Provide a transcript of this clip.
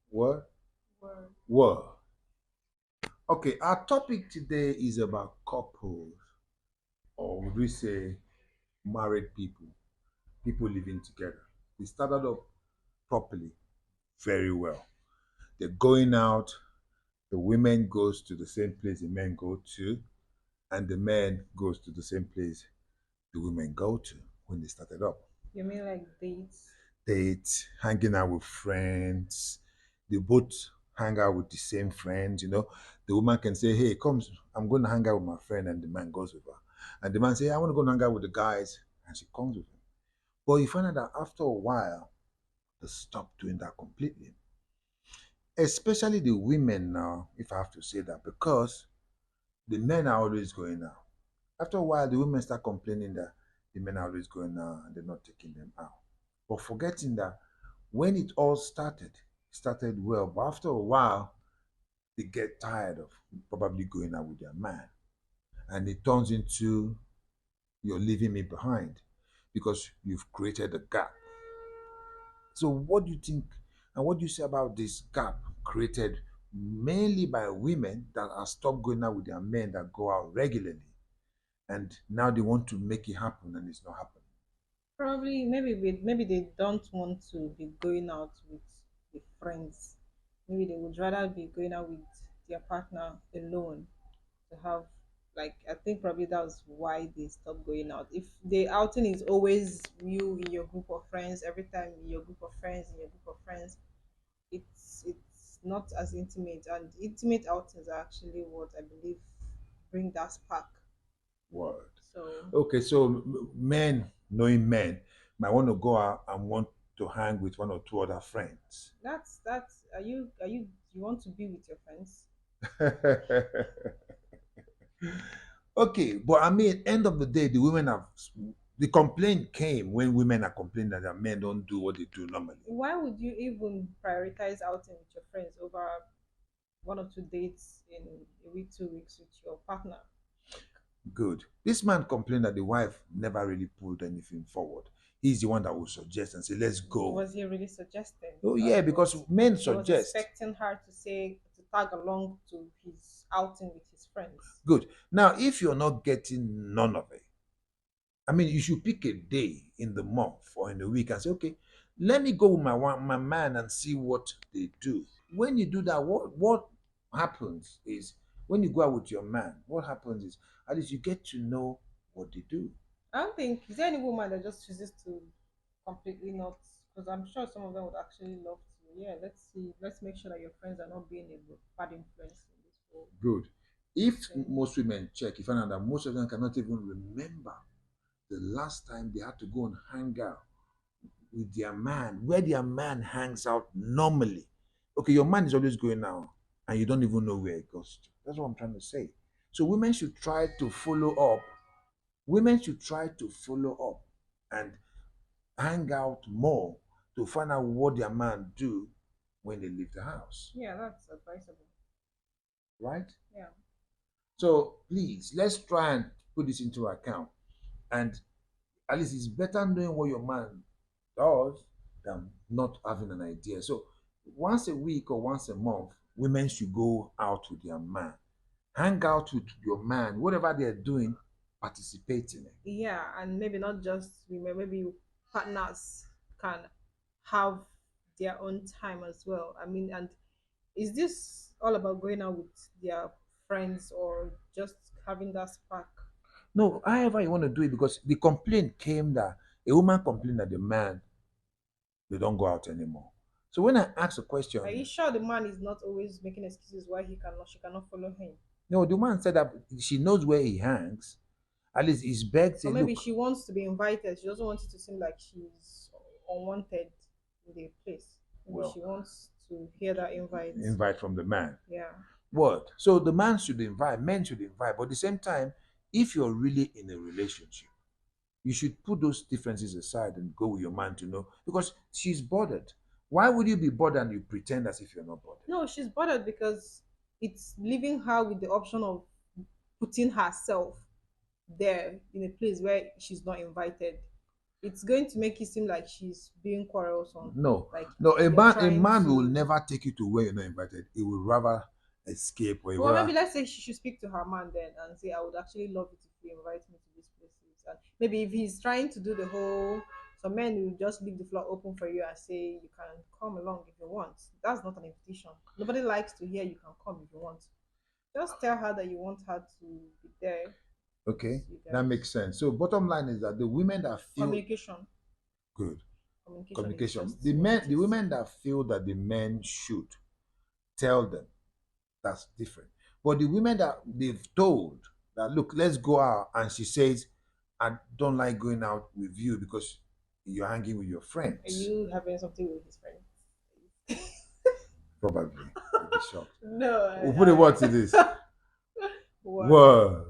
What? Word. What? Okay, our topic today is about couples, or would we say married people, people living together. They started up properly, very well. They're going out, the women goes to the same place the men go to, and the men goes to the same place the women go to when they started up. You mean like dates? Dates, hanging out with friends. They both hang out with the same friends. The woman can say, "Hey, come, I'm going to hang out with my friend," and the man goes with her. And the man say, "I want to go and hang out with the guys," and she comes with him. But you find out that after a while, they stop doing that completely. Especially the women now, if I have to say that, because the men are always going out. After a while, the women start complaining that the men are always going out and they're not taking them out. But forgetting that when it all started, it started well. But after a while, they get tired of probably going out with their man. And it turns into you're leaving me behind because you've created a gap. So, what do you think and what do you say about this gap created mainly by women that are stopped going out with their men that go out regularly? And now they want to make it happen and it's not happening. Probably, maybe they don't want to be going out with the friends. Maybe they would rather be going out with their partner alone to have, like, I think probably that's why they stop going out. If the outing is always you in your group of friends, every time in your group of friends, in your group of friends, it's not as intimate. And intimate outings are actually what I believe bring that spark. Word. So Okay, so men, knowing men, might want to go out and want to hang with one or two other friends. that's are you you want to be with your friends? Okay, but I mean, end of the day, the complaint came when women are complaining that their men don't do what they do normally. Why would you even prioritize outing with your friends over one or two dates in a week, 2 weeks with your partner? Like, Good. This man complained that the wife never really pulled anything forward. He's the one that would suggest and say, "Let's go." was he really suggesting, Oh or yeah, because men he was suggest. expecting her to say to tag along to his outing with his friends? Good. Now, if you're not getting none of it, I mean, you should pick a day in the month or in the week and say, "Okay, let me go with my man and see what they do." When you do that, what happens is when you go out with your man, what happens is at least you get to know what they do. I don't think is there any woman that just chooses to completely not, because I'm sure some of them would actually love to. Yeah, let's see. Let's make sure that your friends are not being a bad influence in this whole Good. If thing. most women check, you find out that most of them cannot even remember the last time they had to go and hang out with their man, where their man hangs out normally. Okay, your man is always going out and you don't even know where he goes to. That's what I'm trying to say. So women should try to follow up. Women should try to follow up and hang out more to find out what their man do when they leave the house. Yeah, that's advisable. Right? Yeah. So please let's try and put this into account. And at least it's better knowing what your man does than not having an idea. So once a week or once a month, women should go out with their man. Hang out with your man, whatever they're doing, participate in it. Yeah, and maybe not just women, maybe partners can have their own time as well. I mean, and is this all about going out with their friends or just having that spark? No, however you want to do it, because the complaint came that a woman complained that the man they don't go out anymore. So when I asked the Are you question, sure the man is not always making excuses why she cannot follow him? no, the woman said that she knows where he hangs. At least he's begged, Or say, maybe look, she wants to be invited. She doesn't want it to seem like she's unwanted in the place. Maybe well, she wants to hear that invite. invite from the man. Yeah. What? So the man should invite, men should invite, but at the same time, if you're really in a relationship, you should put those differences aside and go with your man to know because she's bothered. Why would you be bothered and you pretend as if you're not bothered? No, she's bothered because it's leaving her with the option of putting herself there in a place where she's not invited. it's going to make it seem like she's being quarrelsome, No, like no, you're a trying man will to. never take you to where you're not invited. He will rather escape or he will Well, maybe rather, let's say she should speak to her man then and say, I would actually love it if you invite me to these places. And maybe if he's trying to do the whole, some men will just leave the floor open for you and say, you can come along if you want. That's not an invitation. Nobody likes to hear you can come if you want. Just tell her that you want her to be there with okay, you that guys. makes sense. So bottom line is that the women that feel Communication. good, Communication is communication. just what it The is. women that feel that the men should tell them, that's different. But the women that they've told that look, let's go out, and she says, I don't like going out with you because you're hanging with your Are friends. you having something with his friend? Probably. You'll be shocked. No, We'll put a word to this. what? Word.